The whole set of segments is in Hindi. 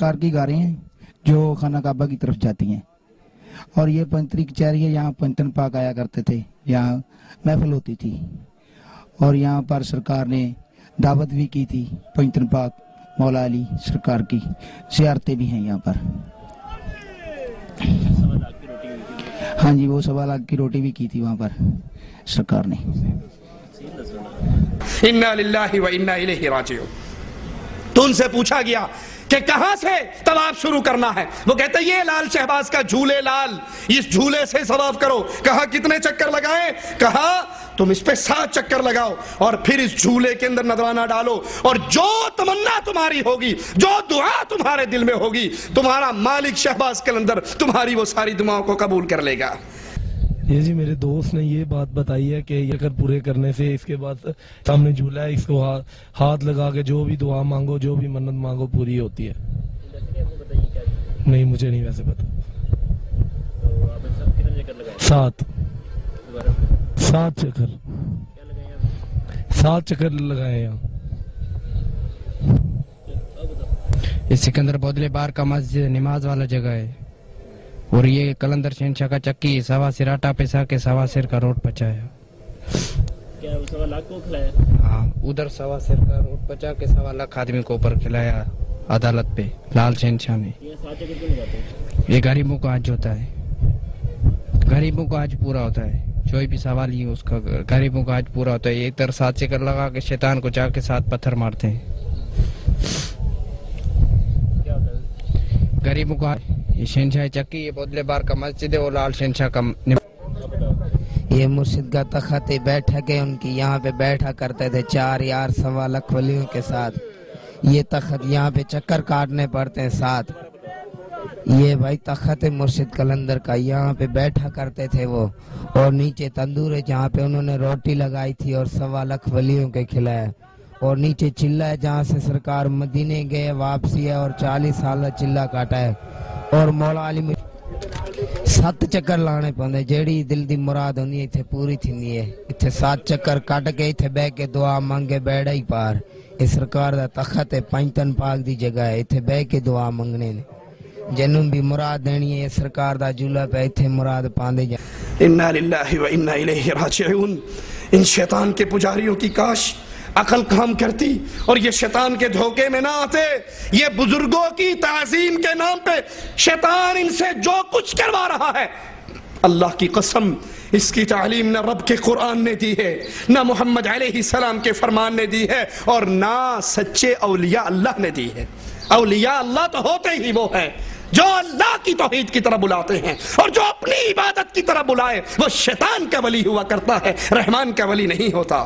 सरकार की गाड़ियां हैं जो खाना काबा की तरफ जाती हैं। और ये पंचतरी कचहरी है, यहाँ पंचतन पाक आया करते थे, यहाँ महफिल होती थी और यहाँ पर सरकार ने दावत भी की थी। पंचतन पाक मौला अली सरकार की ज़ियारतें भी हैं यहाँ पर। हाँ जी, वो 1.25 लाख की रोटी भी की थी वहाँ पर सरकार ने। इन्ना लिल्लाहि व इन्ना इलैहि राजिऊन। तो उनसे पूछा गया कि कहां से तवाफ शुरू करना है। वो कहते ये लाल शहबाज का झूले लाल, इस झूले से तवाफ करो। कहा कितने चक्कर लगाएं? कहा तुम इस पे 7 चक्कर लगाओ और फिर इस झूले के अंदर नजराना डालो और जो तमन्ना तुम्हारी होगी, जो दुआ तुम्हारे दिल में होगी, तुम्हारा मालिक शहबाज कलंदर तुम्हारी वो सारी दुआओं को कबूल कर लेगा। ये जी मेरे दोस्त ने ये बात बताई है कि ये कर पूरे करने से इसके बाद सामने झूला है, इसको हाथ लगा के जो भी दुआ मांगो, जो भी मन्नत मांगो पूरी होती है। नहीं मुझे नहीं वैसे पता। तो आपने सब कितने चक्कर लगाए? 7 चक्कर, 7 चक्कर लगाए यहाँ। ये सिकंदर बोदले बार का मस्जिद नमाज वाला जगह है और ये कलंदर शहनशाह का चक्की सवा सिराटा पैसा के सवा सिर का रोड पचाया। क्या वो 1.25 लाख को खिलाया? हाँ, उधर सवा सिर का रोड पचा के 1.25 लाख आदमी को ऊपर खिलाया अदालत पे लाल शहनशाह ने। ये 7 चक्कर क्यों लगाते हैं? ये गरीबों को आज होता है, गरीबों को आज पूरा होता है। कोई भी सवाल ही उसका, गरीबों का आज पूरा होता है। ये इधर 7 चक्कर लगा के शैतान को जाके 7 पत्थर मारते हैं। क्या होता है? गरीबों को ये शहनशाह चक्की, ये बोदले बार का मस्जिद है और लाल शहनशाह का ये मुर्शिद का तखत है, बैठक है उनकी। यहाँ पे बैठा करते थे 4 यार 1.25 लाख वलियों के साथ। ये तखत यहाँ पे चक्कर काटने पड़ते हैं 7। ये भाई तखत है मुर्शिद कलंदर का, यहाँ पे बैठा करते थे वो। और नीचे तंदूर है जहाँ पे उन्होंने रोटी लगाई थी और 1.25 लाख वलियों के खिलाया। और नीचे चिल्ला है जहाँ से सरकार मदीने गए वापसी है और 40 साल चिल्ला काटा है। और मौला अली 7 चक्कर लाने पौंदे, जेड़ी दिल दी मुराद होंदी है इत्थे पूरी थिंदी है। इत्थे 7 चक्कर कट के इत्थे बह के दुआ मांगे बेड़ा ही पार। ये सरकार दा तखत है, पंचतन पाक दी जगह है, इत्थे बह के दुआ मंगने ने। जनू भी मुराद देनी है, सरकार दा झूला पे इत्थे मुराद पांदे जा। इन्ना लिल्लाहि व इन्ना इलैहि राजिऊन। इन शैतान के पुजारियों की काश अकल काम करती और ये शैतान के धोखे में ना आते। ये बुजुर्गों की ताज़ीम के नाम पे शैतान इनसे जो कुछ करवा रहा है, अल्लाह की कसम इसकी तालीम न रब के कुरान ने दी है, न मोहम्मद अलैहिस्सलाम के फरमान ने दी है और ना सच्चे औलिया अल्लाह ने दी है। औलिया अल्लाह तो होते ही वो है जो अल्लाह की तौहीद की तरह बुलाते हैं, और जो अपनी इबादत की तरह बुलाए वो शैतान का वली हुआ करता है, रहमान का वली नहीं होता।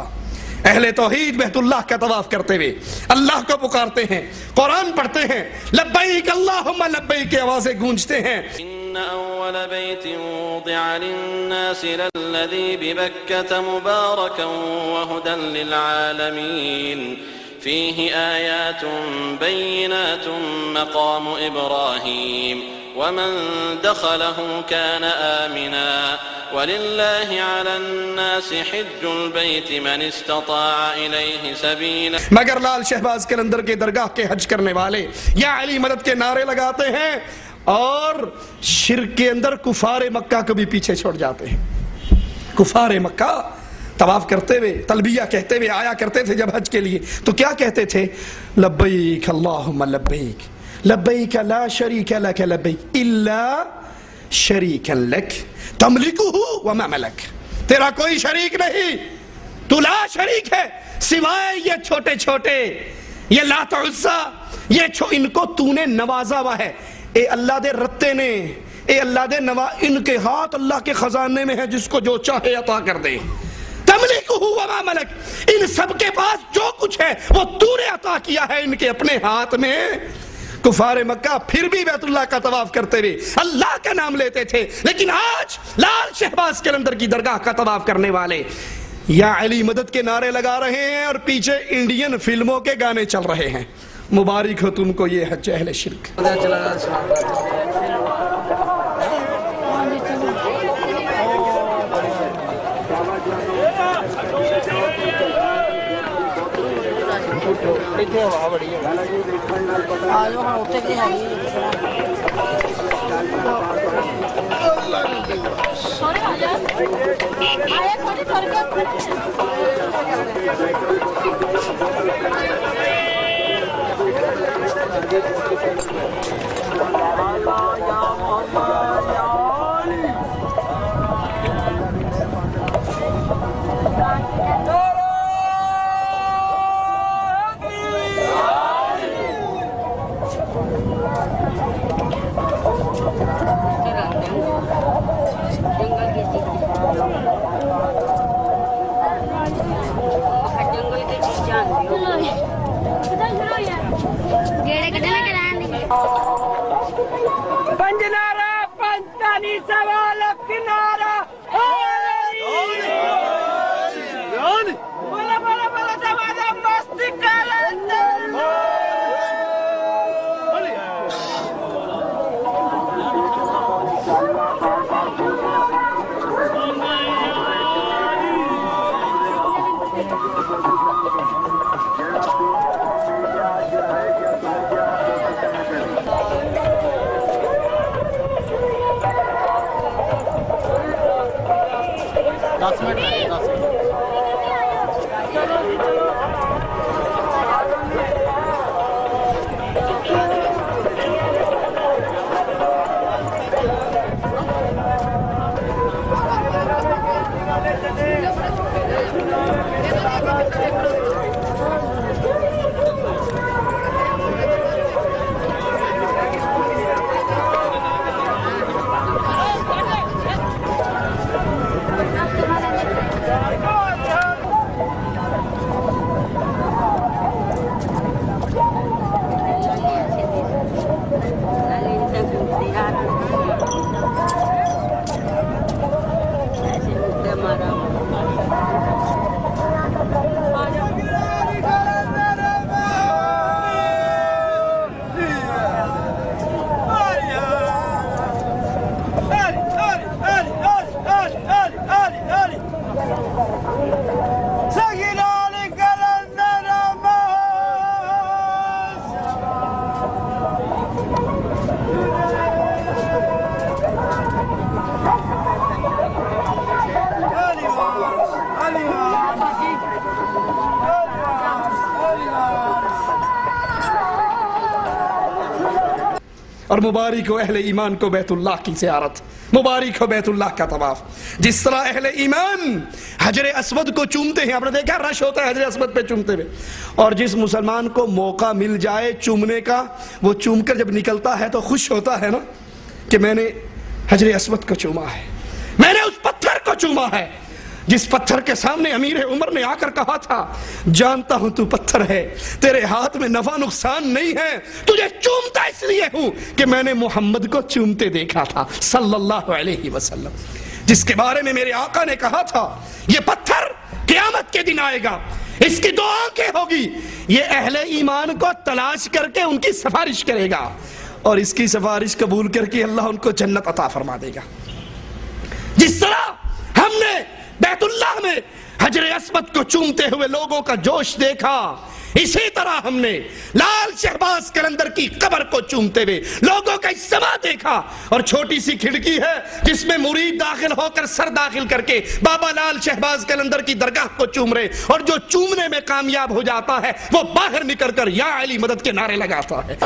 अहले तौहीद बैतुल्लाह का तवाफ करते हुए अल्लाह को पुकारते हैं, कुरान पढ़ते हैं, लब्बैक अल्लाहुम्मा लब्बैक की आवाजें गूंजते हैं। इन्न अव्वल बैतिन वुदिअ लिन्नासि लल्लज़ी बिबक्कत मुबारकन व हुदन लिल आलमीन फीहि आयातुन बय्यिनातुन मक़ामु इब्राहीम वमन दखलहु कान आमिना वलिल्लाहि अलन्नासि हिज्जुल बैति मन इस्तताअ इलैहि सबीला। मगर लाल शहबाज कलंदर के दरगाह के हज करने वाले या अली मदद के नारे लगाते हैं और शिर्क के अंदर कुफारे मक्का को भी पीछे छोड़ जाते हैं। कुफारे मक्का तवाफ करते हुए तलबिया कहते हुए आया करते थे जब हज के लिए, तो क्या कहते थे? लब्बैक अल्लाहुम्मा लब्बैक लब्बैक ला शरीक लक लब्बैक इल्ला शरीकन लक तमलिकुहु व मा मलक। तेरा कोई शरीक नहीं, तू ला शरीक है सिवाय ये छोटे छोटे, ये लात उज़्ज़ा, ये इनको तूने नवाजा हुआ है। ए अल्लाह दे रत्ते ने, ए अल्लाह दे नवा, इनके हाथ अल्लाह के खजाने में है, जिसको जो चाहे अता कर दे। तमलिकुहु व मा मलक, इन सब के पास जो कुछ है वो तूने अता किया है इनके अपने हाथ में। कुफारे मक्का फिर भी बैतुल्लाह का तवाफ करते हुए अल्लाह का नाम लेते थे, लेकिन आज लाल शहबाज कलंदर की दरगाह का तवाफ करने वाले या अली मदद के नारे लगा रहे हैं और पीछे इंडियन फिल्मों के गाने चल रहे हैं। मुबारक हो तुमको ये हज अहले शिर्क। ਇੱਥੇ ਹਵਾ ਬੜੀ ਹੈ ਆ ਜਾਓ ਹੁਣ ਉੱਤੇ ਕੀ ਹੈ ਥੋੜੇ ਆ ਜਾ ਆਏ ਥੋੜੀ ਥੋੜੀ पंजनारा पंतानी सवाल किनारा बोला बोला बोला दरवाजा मस्ती और मुबारक हो अहले ईमान को बैतुल्लाह की ज़ियारत, मुबारक हो बैतुल्लाह का तवाफ। जिस तरह अहले ईमान हजर अस्वद को चूमते हैं, आपने देखा रश होता है हजर अस्वद पे चूमते हुए, और जिस मुसलमान को मौका मिल जाए चूमने का, वो चूम कर जब निकलता है तो खुश होता है ना कि मैंने हजर अस्वद को चूमा है, मैंने उस पत्थर को चूमा है जिस पत्थर के सामने अमीर उमर ने आकर कहा था, जानता हूं तू पत्थर है, तेरे हाथ में नफा नुकसान नहीं है, तुझे चूमता इसलिए हूं कि मैंने मोहम्मद को चूमते देखा था सल्लल्लाहु अलैहि वसल्लम, जिसके बारे में मेरे आका ने कहा था ये पत्थर क़यामत के दिन आएगा, इसकी दो आंखें होगी, ये अहले ईमान को तलाश करके उनकी सिफारिश करेगा और इसकी सिफारिश कबूल करके अल्लाह उनको जन्नत अता फरमा देगा। जिस तरह हमने बैतुल्लाह में हजर अस्वद को चूमते हुए लोगों का जोश देखा, इसी तरह हमने लाल शहबाज कलंदर की कब्र को चूमते हुए लोगों का इज्तिमा देखा, और छोटी सी खिड़की है जिसमें मुरीद दाखिल होकर सर दाखिल करके बाबा लाल शहबाज कलंदर की दरगाह को चूम रहे, और जो चूमने में कामयाब हो जाता है वो बाहर निकलकर या अली मदद के नारे लगाता है।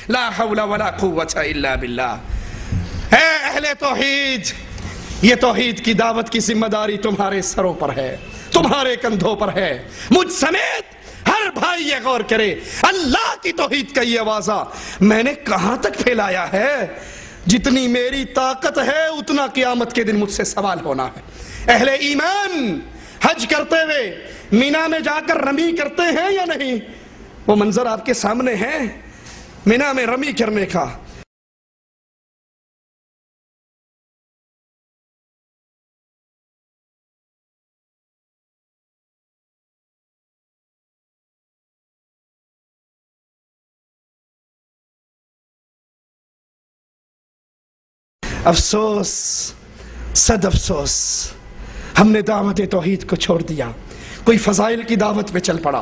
ला हौला वला कुव्वता इल्ला बिल्लाह। है अहले तौहीद, ये तौहीद की दावत की जिम्मेदारी तुम्हारे सरों पर है, तुम्हारे कंधों पर है। मुझ समेत हर भाई ये गौर करे, अल्लाह की तौहीद का ये आवाज़ा मैंने कहां तक फैलाया है। जितनी मेरी ताकत है उतना क़यामत के दिन मुझसे सवाल होना है। अहले ईमान हज करते हुए मीना में जाकर रमी करते हैं या नहीं? वो मंजर आपके सामने है मीना में रमी करने का। अफसोस, सद अफसोस, हमने दावत तौहीद को छोड़ दिया। कोई फजाइल की दावत पे चल पड़ा,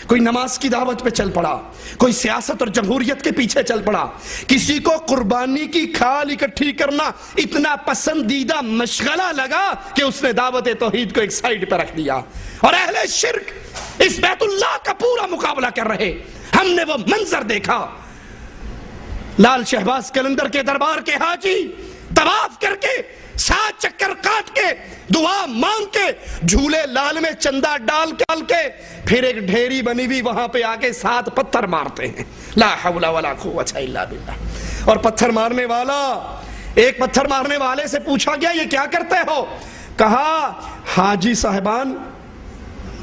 कोई नमाज की दावत पे चल पड़ा, कोई सियासत और जमहूरियत के पीछे चल पड़ा। किसी को कुर्बानी की खाल इकट्ठी करना इतना पसंदीदा मशगला लगा कि उसने दावत तौहीद को एक साइड पर रख दिया और अहले शिर्क इस बैतुल्लाह का पूरा मुकाबला कर रहे। हमने वो मंजर देखा, लाल शहबाज कलंदर के दरबार के हाजी तवाफ करके 7 चक्कर काट के दुआ मांग के झूले लाल में चंदा डाल के फिर एक ढेरी बनी हुई वहां पे आके 7 पत्थर मारते हैं। ला हौला वला कुव्वता इल्ला बिल्लाह। और पत्थर मारने वाला, एक पत्थर मारने वाले से पूछा गया ये क्या करते हो? कहा हाजी साहिबान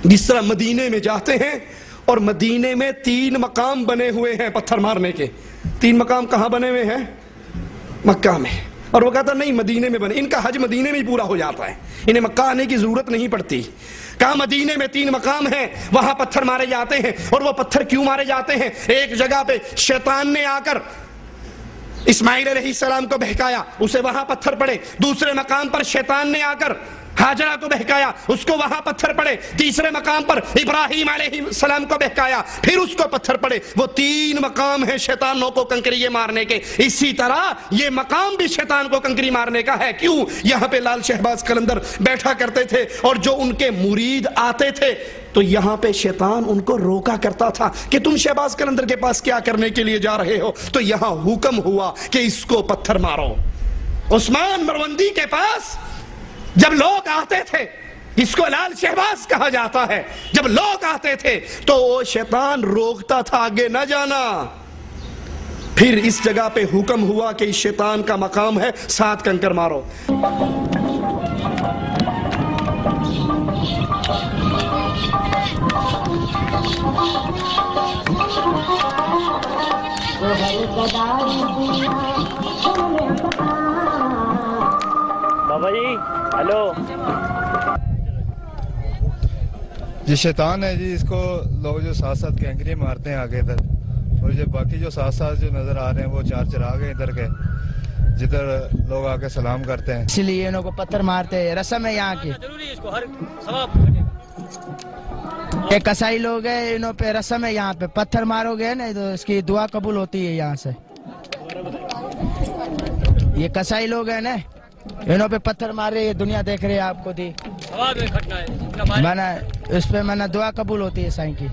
जिस तरह मदीने में जाते हैं और मदीने में 3 मकाम बने हुए हैं पत्थर मारने के। 3 मकाम कहां बने हुए हैं? मक्का में। और वो कहता नहीं मदीने में बने, इनका हज मदीने में ही पूरा हो जाता है, इन्हें मक्का आने की जरूरत नहीं पड़ती। कहा मदीने में 3 मकाम हैं, वहां पत्थर मारे जाते हैं। और वो पत्थर क्यों मारे जाते हैं? एक जगह पे शैतान ने आकर इस्माइल अलैहिस्सलाम को बहकाया, उसे वहां पत्थर पड़े। दूसरे मकाम पर शैतान ने आकर हाजरा को बहकाया, उसको वहां पत्थर पड़े। तीसरे मकाम पर इब्राहिम अलैहिस्सलाम को बहकाया, फिर उसको पत्थर पड़े। वो 3 मकाम है शैतानों को कंकरी मारने के। इसी तरह ये मकाम भी शैतान को कंकरी मारने का है। क्यों? यहाँ पे लाल शहबाज कलंदर बैठा करते थे और जो उनके मुरीद आते थे तो यहाँ पे शैतान उनको रोका करता था कि तुम शहबाज कलंदर के पास क्या करने के लिए जा रहे हो? तो यहाँ हुक्म हुआ कि इसको पत्थर मारो। उस्मान मरवंदी के पास जब लोग आते थे, जिसको लाल शहबाज कहा जाता है, जब लोग आते थे तो वो शैतान रोकता था आगे न जाना। फिर इस जगह पे हुक्म हुआ कि इस शैतान का मकाम है 7 कंकर मारो। बाबा जी हेलो ये शैतान है जी, इसको लोग जो साथ साथ कैंकरी मारते हैं आगे तक, और जो बाकी जो साथ साथ जो नजर आ रहे हैं वो 4 चिराग हैं इधर के, जिधर लोग आके सलाम करते हैं, इसलिए इन्हों को पत्थर मारते हैं। रस्म है यहाँ की, ये कसाई लोग हैं, इन्हों पे रस्म है, यहाँ पे पत्थर मारोगे ना तो इसकी दुआ कबूल होती है। यहाँ से ये कसाई लोग हैं ना, इन्हों पे पत्थर मार रहे, ये दुनिया देख रही है आपको दी मैंने, इस पे मैंने दुआ कबूल होती है साईं की।